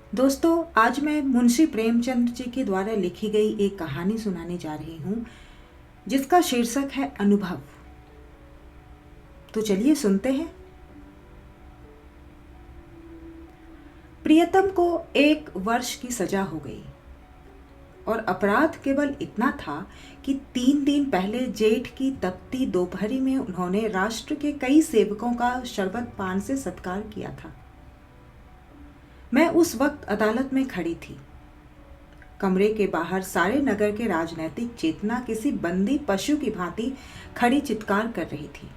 दोस्तों, आज मैं मुंशी प्रेमचंद जी के द्वारा लिखी गई एक कहानी सुनाने जा रही हूँ जिसका शीर्षक है अनुभव। तो चलिए सुनते हैं। प्रियतम को 1 वर्ष की सजा हो गई और अपराध केवल इतना था कि 3 दिन पहले जेठ की तपती दोपहरी में उन्होंने राष्ट्र के कई सेवकों का शरबत पान से सत्कार किया था। मैं उस वक्त अदालत में खड़ी थी। कमरे के बाहर सारे नगर के राजनैतिक चेतना किसी बंदी पशु की भांति खड़ी चित्कार कर रही थी।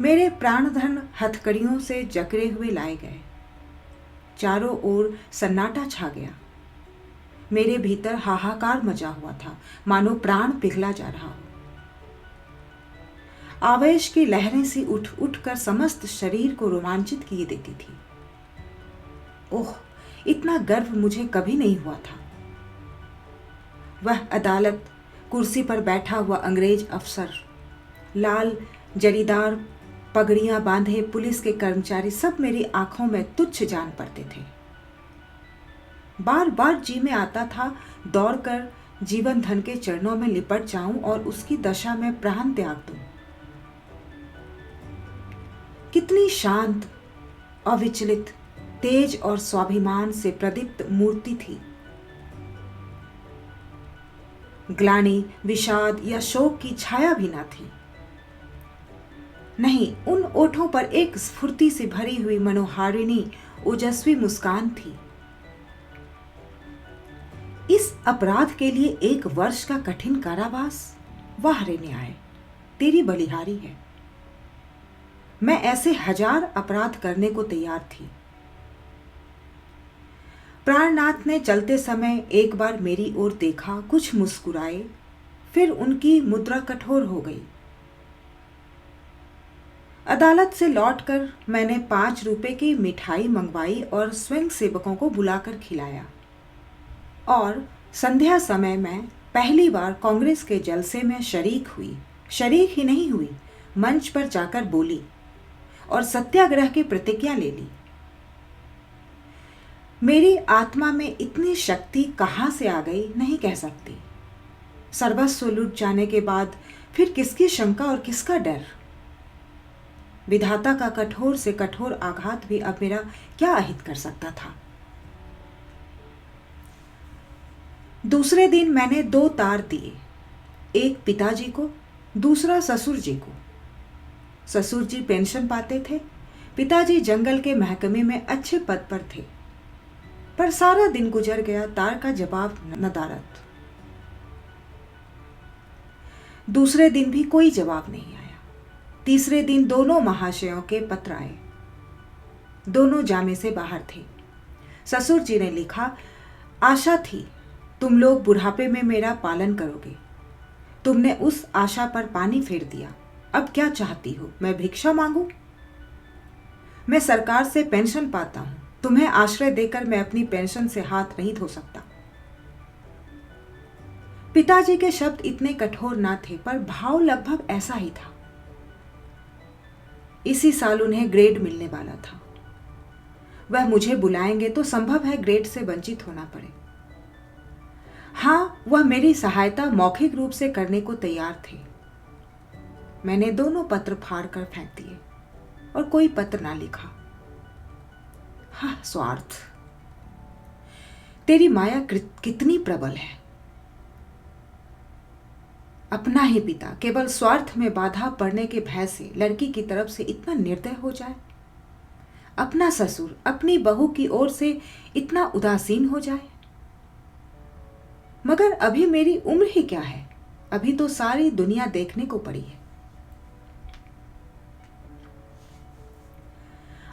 मेरे प्राणधन हथकड़ियों से जकड़े हुए लाए गए। चारों ओर सन्नाटा छा गया। मेरे भीतर हाहाकार मचा हुआ था, मानो प्राण पिघला जा रहा हो। आवेश की लहरें सी उठ उठ कर समस्त शरीर को रोमांचित किए देती थी। ओह, इतना गर्व मुझे कभी नहीं हुआ था। वह अदालत, कुर्सी पर बैठा हुआ अंग्रेज अफसर, लाल जरीदार पगड़ियां बांधे पुलिस के कर्मचारी, सब मेरी आंखों में तुच्छ जान पड़ते थे। बार बार जी में आता था दौड़कर जीवन धन के चरणों में लिपट जाऊं और उसकी दशा में प्राण त्याग दूं। कितनी शांत, अविचलित, तेज और स्वाभिमान से प्रदीप्त मूर्ति थी। ग्लानि, विषाद या शोक की छाया भी न थी। नहीं, उन ओठों पर एक स्फूर्ति से भरी हुई मनोहारिणी ओजस्वी मुस्कान थी। इस अपराध के लिए 1 वर्ष का कठिन कारावास, वाह रे न्याय, तेरी बलिहारी है। मैं ऐसे 1000 अपराध करने को तैयार थी। प्राणनाथ ने चलते समय एक बार मेरी ओर देखा, कुछ मुस्कुराए, फिर उनकी मुद्रा कठोर हो गई। अदालत से लौटकर मैंने 5 रुपए की मिठाई मंगवाई और स्वयं सेवकों को बुलाकर खिलाया। और संध्या समय में पहली बार कांग्रेस के जलसे में शरीक हुई। शरीक ही नहीं हुई, मंच पर जाकर बोली और सत्याग्रह की प्रतिज्ञा ले ली। मेरी आत्मा में इतनी शक्ति कहाँ से आ गई नहीं कह सकती। सर्वस्व लूट जाने के बाद फिर किसकी शंका और किसका डर। विधाता का कठोर से कठोर आघात भी अब मेरा क्या अहित कर सकता था। दूसरे दिन मैंने 2 तार दिए, एक पिताजी को, दूसरा ससुर जी को। ससुर जी पेंशन पाते थे, पिताजी जंगल के महकमे में अच्छे पद पर थे। पर सारा दिन गुजर गया, तार का जवाब नदारद। दूसरे दिन भी कोई जवाब नहीं आया। तीसरे दिन दोनों महाशयों के पत्र आए। दोनों जामे से बाहर थे। ससुर जी ने लिखा, आशा थी तुम लोग बुढ़ापे में मेरा पालन करोगे। तुमने उस आशा पर पानी फेर दिया। अब क्या चाहती हो, मैं भिक्षा मांगू? मैं सरकार से पेंशन पाता हूं। तुम्हें आश्रय देकर मैं अपनी पेंशन से हाथ नहीं धो सकता। पिताजी के शब्द इतने कठोर ना थे, पर भाव लगभग ऐसा ही था। इसी साल उन्हें ग्रेड मिलने वाला था। वह मुझे बुलाएंगे तो संभव है ग्रेड से वंचित होना पड़े। हाँ, वह मेरी सहायता मौखिक रूप से करने को तैयार थे। मैंने दोनों पत्र फाड़ कर फेंक दिए और कोई पत्र ना लिखा। हाँ, स्वार्थ, तेरी माया कितनी प्रबल है। अपना ही पिता केवल स्वार्थ में बाधा पड़ने के भय से लड़की की तरफ से इतना निर्दय हो जाए। अपना ससुर अपनी बहू की ओर से इतना उदासीन हो जाए। मगर अभी मेरी उम्र ही क्या है, अभी तो सारी दुनिया देखने को पड़ी है।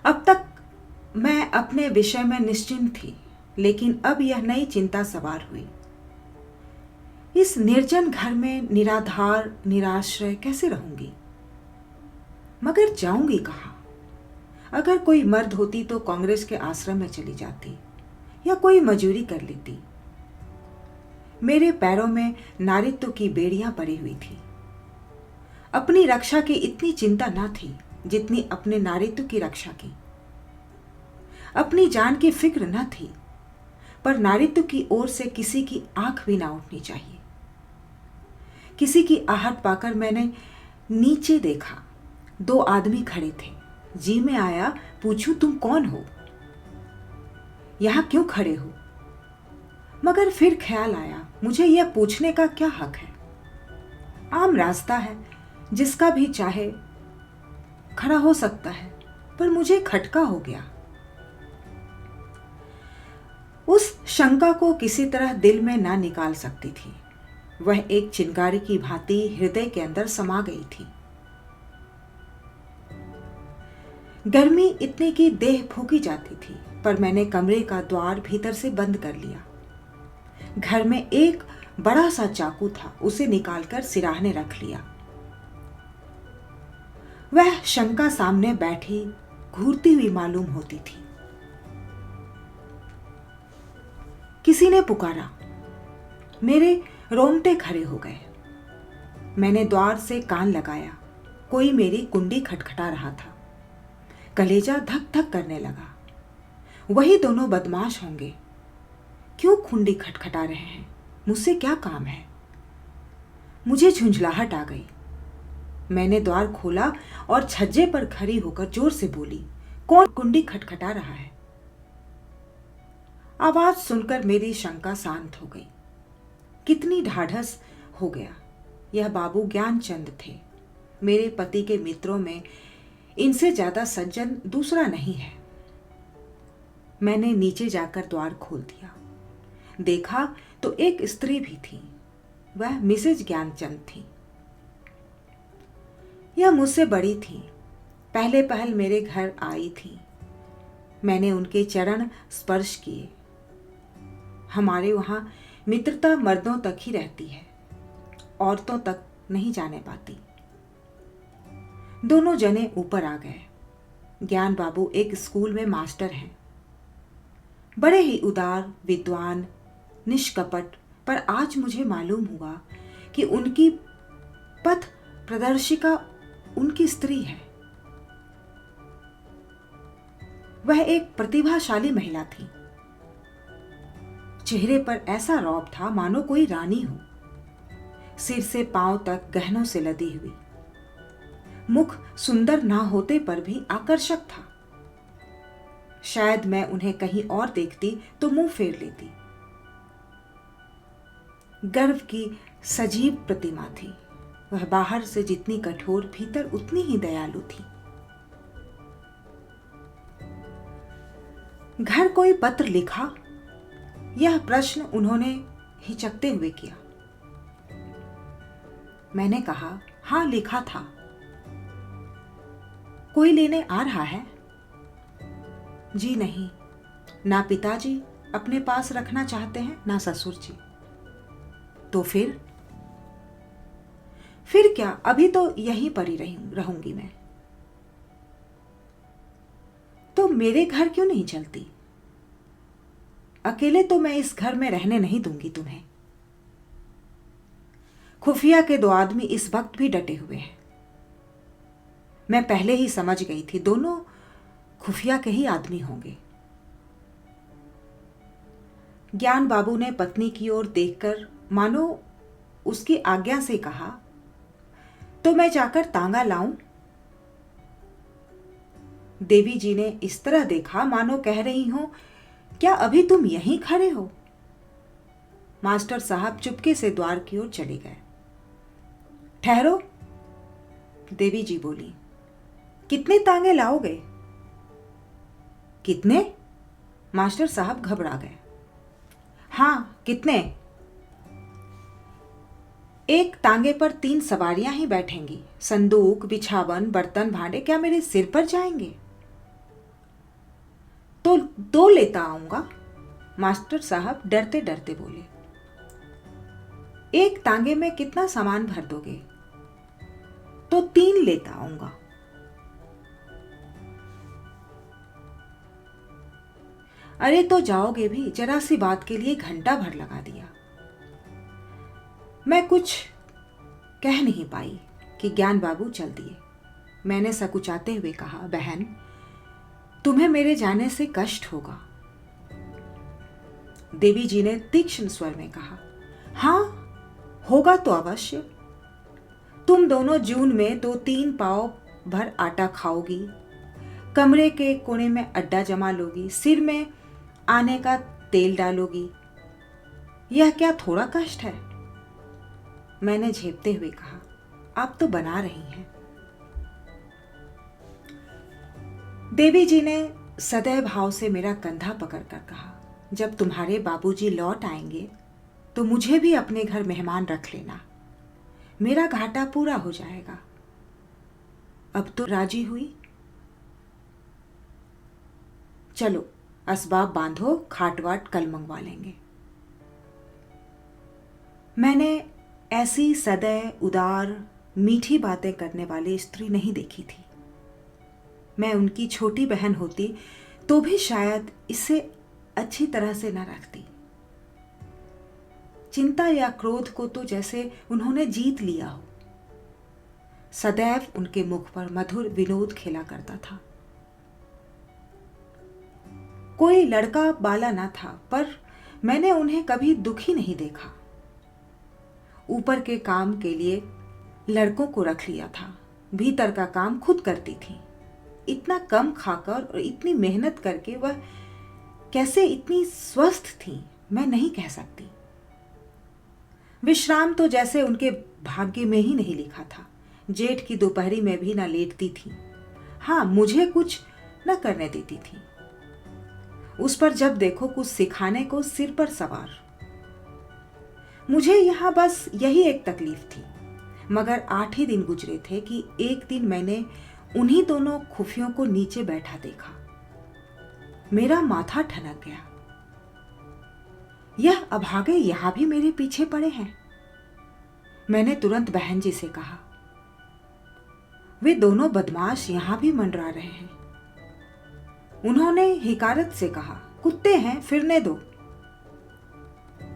अब तक मैं अपने विषय में निश्चिंत थी, लेकिन अब यह नई चिंता सवार हुई। इस निर्जन घर में निराधार निराश्रय कैसे रहूंगी? मगर जाऊंगी कहाँ? अगर कोई मर्द होती तो कांग्रेस के आश्रम में चली जाती या कोई मजूरी कर लेती। मेरे पैरों में नारित्व की बेड़ियां पड़ी हुई थी। अपनी रक्षा की इतनी चिंता न थी जितनी अपने नारित्व की रक्षा की। अपनी जान की फिक्र न थी, पर नारित्व की ओर से किसी की आंख भी ना उठनी चाहिए। किसी की आहट पाकर मैंने नीचे देखा। 2 आदमी खड़े थे। जी में आया पूछूं तुम कौन हो, यहां क्यों खड़े हो? मगर फिर ख्याल आया मुझे यह पूछने का क्या हक है। आम रास्ता है, जिसका भी चाहे खड़ा हो सकता है, पर मुझे खटका हो गया। उस शंका को किसी तरह दिल में ना निकाल सकती थी। वह एक चिंगारी की भांति हृदय के अंदर समा गई थी। गर्मी इतनी की देह फूकी जाती थी, पर मैंने कमरे का द्वार भीतर से बंद कर लिया। घर में एक बड़ा सा चाकू था, उसे निकालकर सिराहने रख लिया। वह शंका सामने बैठी घूरती हुई मालूम होती थी। किसी ने पुकारा। मेरे रोंगटे खड़े हो गए। मैंने द्वार से कान लगाया। कोई मेरी कुंडी खटखटा रहा था। कलेजा धक धक करने लगा। वही दोनों बदमाश होंगे। क्यों कुंडी खटखटा रहे हैं? मुझसे क्या काम है? मुझे झुंझलाहट आ गई। मैंने द्वार खोला और छज्जे पर खड़ी होकर जोर से बोली, कौन कुंडी खटखटा रहा है? आवाज सुनकर मेरी शंका शांत हो गई। कितनी ढाढ़स हो गया। यह बाबू ज्ञानचंद थे। मेरे पति के मित्रों में इनसे ज्यादा सज्जन दूसरा नहीं है। मैंने नीचे जाकर द्वार खोल दिया। देखा तो एक स्त्री भी थी। वह मिसेज ज्ञानचंद थी। यह मुझसे बड़ी थी। पहले पहल मेरे घर आई थी। मैंने उनके चरण स्पर्श किए। हमारे वहां मित्रता मर्दों तक ही रहती है, औरतों तक नहीं जाने पाती। दोनों जने ऊपर आ गए। ज्ञान बाबू एक स्कूल में मास्टर हैं। बड़े ही उदार, विद्वान, निष्कपट, पर आज मुझे मालूम हुआ कि उनकी पथ प्रदर्शिका उनकी स्त्री है। वह एक प्रतिभाशाली महिला थी। चेहरे पर ऐसा रौब था मानो कोई रानी हो। सिर से पांव तक गहनों से लदी हुई। मुख सुंदर ना होते पर भी आकर्षक था। शायद मैं उन्हें कहीं और देखती तो मुंह फेर लेती। गर्व की सजीव प्रतिमा थी। वह बाहर से जितनी कठोर, भीतर उतनी ही दयालु थी। घर कोई पत्र लिखा? यह प्रश्न उन्होंने हिचकते हुए किया। मैंने कहा, हां लिखा था। कोई लेने आ रहा है? जी नहीं, ना पिताजी अपने पास रखना चाहते हैं, ना ससुर जी। तो फिर क्या? अभी तो यहीं पर ही रहूंगी मैं। तो मेरे घर क्यों नहीं चलती? अकेले तो मैं इस घर में रहने नहीं दूंगी तुम्हें। खुफिया के 2 आदमी इस वक्त भी डटे हुए हैं। मैं पहले ही समझ गई थी दोनों खुफिया के ही आदमी होंगे। ज्ञान बाबू ने पत्नी की ओर देखकर मानो उसकी आज्ञा से कहा, तो मैं जाकर तांगा लाऊं? देवी जी ने इस तरह देखा मानो कह रही हो, क्या अभी तुम यहीं खड़े हो? मास्टर साहब चुपके से द्वार की ओर चले गए। ठहरो, देवी जी बोली, कितने तांगे लाओगे? कितने? मास्टर साहब घबरा गए। हां, कितने? एक तांगे पर 3 सवारियां ही बैठेंगी। संदूक, बिछावन, बर्तन, भांडे क्या मेरे सिर पर जाएंगे? तो 2 लेता आऊंगा, मास्टर साहब डरते डरते बोले। एक तांगे में कितना सामान भर दोगे? तो 3 लेता आऊंगा। अरे तो जाओगे भी, जरा सी बात के लिए घंटा भर लगा दिया। मैं कुछ कह नहीं पाई कि ज्ञान बाबू चल दिए। मैंने सकुचाते हुए कहा, बहन तुम्हें मेरे जाने से कष्ट होगा। देवी जी ने तीक्ष्ण स्वर में कहा, हाँ होगा तो अवश्य। तुम दोनों जून में 2-3 पाव भर आटा खाओगी, कमरे के कोने में अड्डा जमा लोगी, सिर में आने का तेल डालोगी। यह क्या थोड़ा कष्ट है? मैंने झेपते हुए कहा, आप तो बना रही हैं। देवी जी ने सदैव भाव से मेरा कंधा पकड़कर कहा, जब तुम्हारे बाबूजी लौट आएंगे तो मुझे भी अपने घर मेहमान रख लेना, मेरा घाटा पूरा हो जाएगा। अब तो राजी हुई? चलो असबाब बांधो, खाट वाट कल मंगवा लेंगे। मैंने ऐसी सदैव उदार मीठी बातें करने वाली स्त्री नहीं देखी थी। मैं उनकी छोटी बहन होती तो भी शायद इससे अच्छी तरह से न रखती। चिंता या क्रोध को तो जैसे उन्होंने जीत लिया हो। सदैव उनके मुख पर मधुर विनोद खेला करता था। कोई लड़का बाला न था, पर मैंने उन्हें कभी दुखी नहीं देखा। ऊपर के काम के लिए लड़कों को रख लिया था, भीतर का काम खुद करती थी। इतना कम खाकर और इतनी मेहनत करके वह कैसे इतनी स्वस्थ थी, मैं नहीं कह सकती। विश्राम तो जैसे उनके भाग्य में ही नहीं लिखा था। जेठ की दोपहरी में भी न लेटती थी। हाँ, मुझे कुछ न करने देती थी। उस पर जब देखो कुछ सिखाने को सिर पर सवार। मुझे यहां बस यही एक तकलीफ थी। मगर 8 ही दिन गुजरे थे कि एक दिन मैंने उन्हीं दोनों खुफियों को नीचे बैठा देखा। मेरा माथा ठनक गया। यह अभागे यहां भी मेरे पीछे पड़े हैं। मैंने तुरंत बहन जी से कहा, वे दोनों बदमाश यहां भी मंडरा रहे हैं। उन्होंने हिकारत से कहा, कुत्ते हैं, फिरने दो।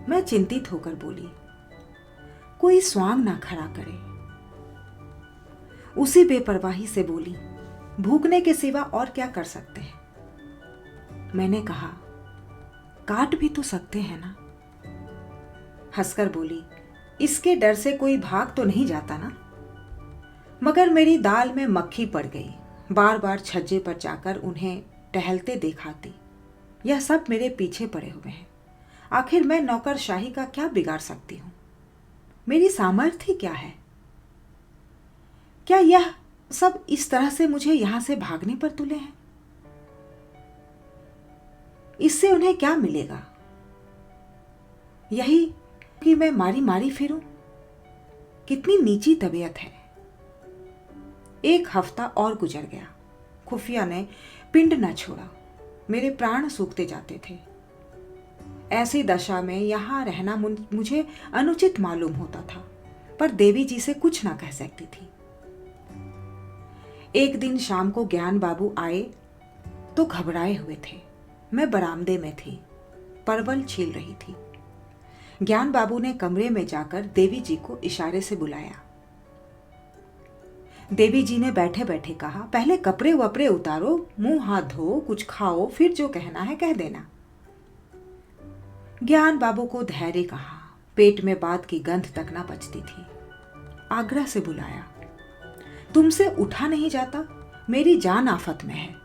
मैं चिंतित होकर बोली, कोई स्वांग ना खड़ा करे। उसी बेपरवाही से बोली, भूखने के सिवा और क्या कर सकते हैं? मैंने कहा, काट भी तो सकते हैं ना। हंसकर बोली, इसके डर से कोई भाग तो नहीं जाता ना। मगर मेरी दाल में मक्खी पड़ गई। बार बार छज्जे पर जाकर उन्हें टहलते देखाती। यह सब मेरे पीछे पड़े हुए हैं। आखिर मैं नौकरशाही का क्या बिगाड़ सकती हूं? मेरी सामर्थ्य क्या है? क्या यह सब इस तरह से मुझे यहां से भागने पर तुले हैं? इससे उन्हें क्या मिलेगा? यही कि मैं मारी मारी फिरूं? कितनी नीची तबीयत है। 1 हफ्ता और गुजर गया। खुफिया ने पिंड न छोड़ा। मेरे प्राण सूखते जाते थे। ऐसी दशा में यहां रहना मुझे अनुचित मालूम होता था, पर देवी जी से कुछ ना कह सकती थी। एक दिन शाम को ज्ञान बाबू आए तो घबराए हुए थे। मैं बरामदे में थी, परवल छील रही थी। ज्ञान बाबू ने कमरे में जाकर देवी जी को इशारे से बुलाया। देवी जी ने बैठे बैठे कहा, पहले कपड़े वपड़े उतारो, मुंह हाथ धो, कुछ खाओ, फिर जो कहना है कह देना। ज्ञान बाबू को धैर्य कहा। पेट में बात की गंध तक ना पचती थी। आग्रह से बुलाया, तुमसे उठा नहीं जाता, मेरी जान आफत में है।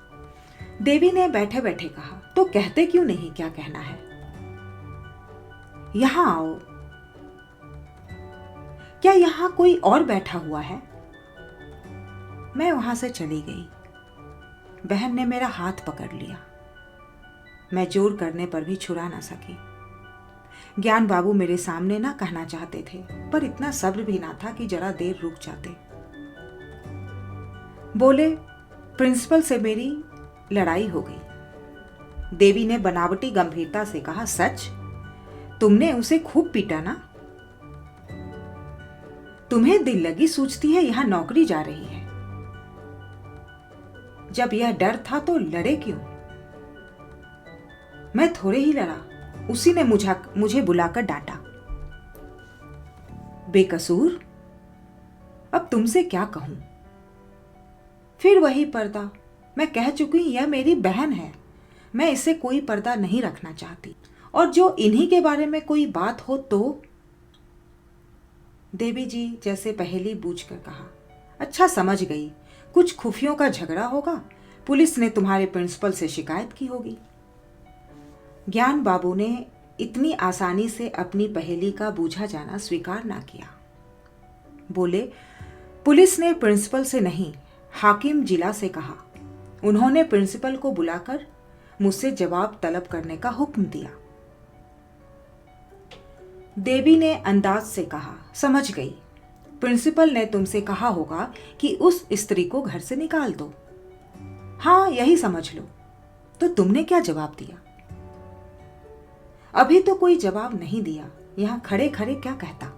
देवी ने बैठे बैठे कहा, तो कहते क्यों नहीं क्या कहना है? यहां आओ। क्या यहां कोई और बैठा हुआ है? मैं वहां से चली गई। बहन ने मेरा हाथ पकड़ लिया। मैं जोर करने पर भी छुड़ा ना सकी। ज्ञान बाबू मेरे सामने ना कहना चाहते थे, पर इतना सब्र भी ना था कि जरा देर रुक जाते। बोले, प्रिंसिपल से मेरी लड़ाई हो गई। देवी ने बनावटी गंभीरता से कहा, सच? तुमने उसे खूब पीटा ना? तुम्हें दिल लगी सूझती है यहां नौकरी जा रही है। जब यह डर था तो लड़े क्यों? मैं थोड़े ही लड़ा, उसी ने मुझे बुलाकर डांटा। बेकसूर? अब तुमसे क्या कहूं? फिर वही पर्दा, मैं कह चुकी हूं, यह मेरी बहन है, मैं इससे कोई पर्दा नहीं रखना चाहती। और जो इन्हीं के बारे में कोई बात हो तो? देवी जी जैसे पहेली बूझकर कहा, अच्छा समझ गई, कुछ खुफियों का झगड़ा होगा, पुलिस ने तुम्हारे प्रिंसिपल से शिकायत की होगी। ज्ञान बाबू ने इतनी आसानी से अपनी पहेली का बूझा जाना स्वीकार ना किया। बोले, पुलिस ने प्रिंसिपल से नहीं, हाकिम जिला से कहा। उन्होंने प्रिंसिपल को बुलाकर मुझसे जवाब तलब करने का हुक्म दिया। देवी ने अंदाज से कहा, समझ गई, प्रिंसिपल ने तुमसे कहा होगा कि उस स्त्री को घर से निकाल दो। हाँ, यही समझ लो। तो तुमने क्या जवाब दिया? अभी तो कोई जवाब नहीं दिया, यहां खड़े खड़े क्या कहता।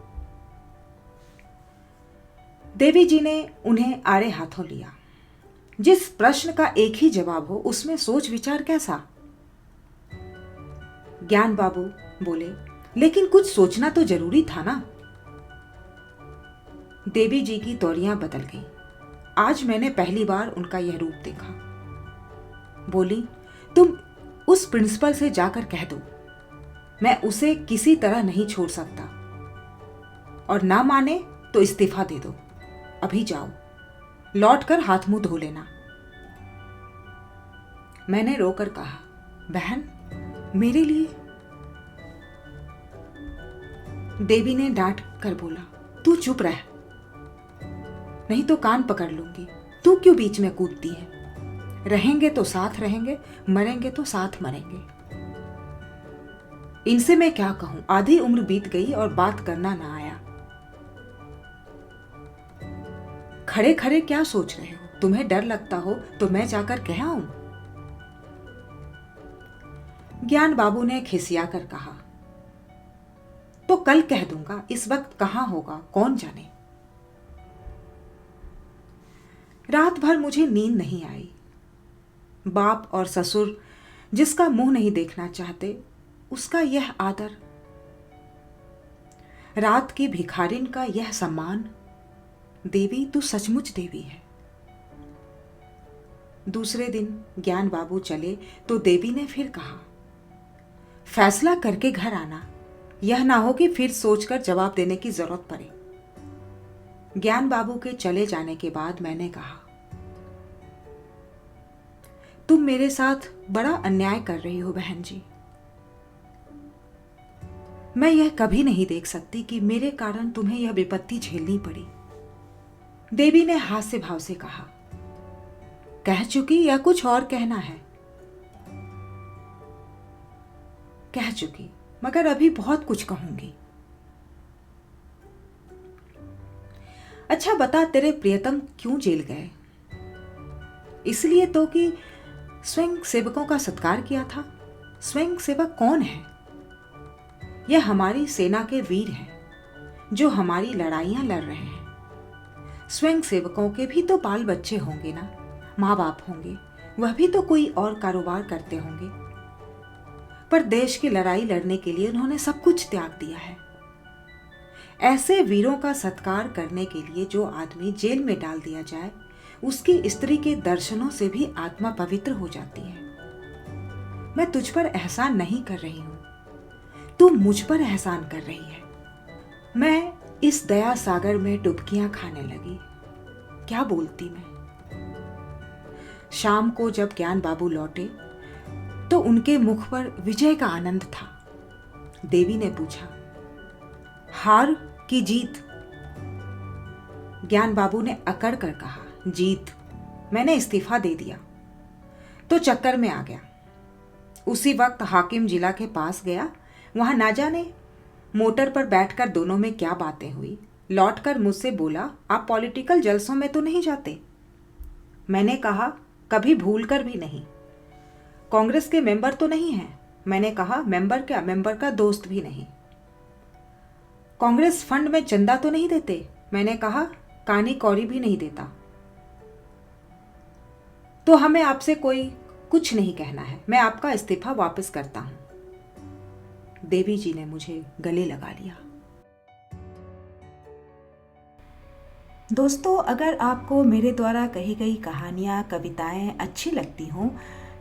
देवी जी ने उन्हें आड़े हाथों लिया। जिस प्रश्न का एक ही जवाब हो उसमें सोच विचार कैसा? ज्ञान बाबू बोले, लेकिन कुछ सोचना तो जरूरी था ना। देवी जी की तौरियां बदल गई। आज मैंने पहली बार उनका यह रूप देखा। बोली, तुम उस प्रिंसिपल से जाकर कह दो, मैं उसे किसी तरह नहीं छोड़ सकता, और ना माने तो इस्तीफा दे दो। अभी जाओ, लौटकर हाथ मुंह धो लेना। मैंने रोकर कहा, बहन, मेरे लिए? देवी ने डांट कर बोला, तू चुप रह, नहीं तो कान पकड़ लूंगी। तू क्यों बीच में कूदती है? रहेंगे तो साथ रहेंगे, मरेंगे तो साथ मरेंगे। इनसे मैं क्या कहूं, आधी उम्र बीत गई और बात करना ना आया। खड़े खड़े क्या सोच रहे हो? तुम्हें डर लगता हो तो मैं जाकर कह आऊं? ज्ञान बाबू ने खिसिया कर कहा, तो कल कह दूंगा, इस वक्त कहां होगा कौन जाने। रात भर मुझे नींद नहीं आई। बाप और ससुर जिसका मुंह नहीं देखना चाहते, उसका यह आदर, रात की भिखारिन का यह सम्मान। देवी, तू सचमुच देवी है। दूसरे दिन ज्ञान बाबू चले तो देवी ने फिर कहा, फैसला करके घर आना, यह ना हो कि फिर सोचकर जवाब देने की जरूरत पड़े। ज्ञान बाबू के चले जाने के बाद मैंने कहा, तुम मेरे साथ बड़ा अन्याय कर रही हो बहन जी। मैं यह कभी नहीं देख सकती कि मेरे कारण तुम्हें यह विपत्ति झेलनी पड़ी। देवी ने हास्य भाव से कहा, कह चुकी या कुछ और कहना है? कह चुकी, मगर अभी बहुत कुछ कहूंगी। अच्छा बता, तेरे प्रियतम क्यों जेल गए? इसलिए तो कि स्वयं सेवकों का सत्कार किया था। स्वयं सेवक कौन है? यह हमारी सेना के वीर हैं, जो हमारी लड़ाइयां लड़ रहे हैं। स्वयं सेवकों के भी तो बाल बच्चे होंगे ना, माँ बाप होंगे, वह भी तो कोई और कारोबार करते होंगे। पर देश की लड़ाई लड़ने के लिए उन्होंने सब कुछ त्याग दिया है। ऐसे वीरों का सत्कार करने के लिए जो आदमी जेल में डाल दिया जाए, उसकी स्त्री के दर्शनों से भी आत्मा पवित्र हो जाती है। मैं तुझ पर एहसान नहीं कर रही हूं, तू मुझ पर एहसान कर रही है। मैं इस दया सागर में डुबकियां खाने लगी। क्या बोलती मैं? शाम को जब ज्ञान बाबू लौटे तो उनके मुख पर विजय का आनंद था। देवी ने पूछा, हार की जीत? ज्ञान बाबू ने अकड़ कर कहा, जीत। मैंने इस्तीफा दे दिया तो चक्कर में आ गया। उसी वक्त हाकिम जिला के पास गया। वहां ना जाने मोटर पर बैठकर दोनों में क्या बातें हुई। लौटकर मुझसे बोला, आप पॉलिटिकल जलसों में तो नहीं जाते? मैंने कहा, कभी भूलकर भी नहीं। कांग्रेस के मेंबर तो नहीं हैं? मैंने कहा, मेंबर क्या, मेंबर का दोस्त भी नहीं। कांग्रेस फंड में चंदा तो नहीं देते? मैंने कहा, कानी कौड़ी भी नहीं देता। तो हमें आपसे कोई कुछ नहीं कहना है, मैं आपका इस्तीफा वापस करता हूं। देवी जी ने मुझे गले लगा लिया। दोस्तों, अगर आपको मेरे द्वारा कही गई कहानियाँ, कविताएं अच्छी लगती हों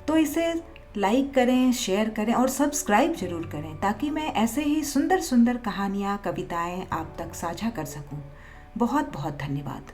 तो इसे लाइक करें, शेयर करें और सब्सक्राइब जरूर करें, ताकि मैं ऐसे ही सुंदर सुंदर कहानियाँ, कविताएं आप तक साझा कर सकूं। बहुत बहुत धन्यवाद।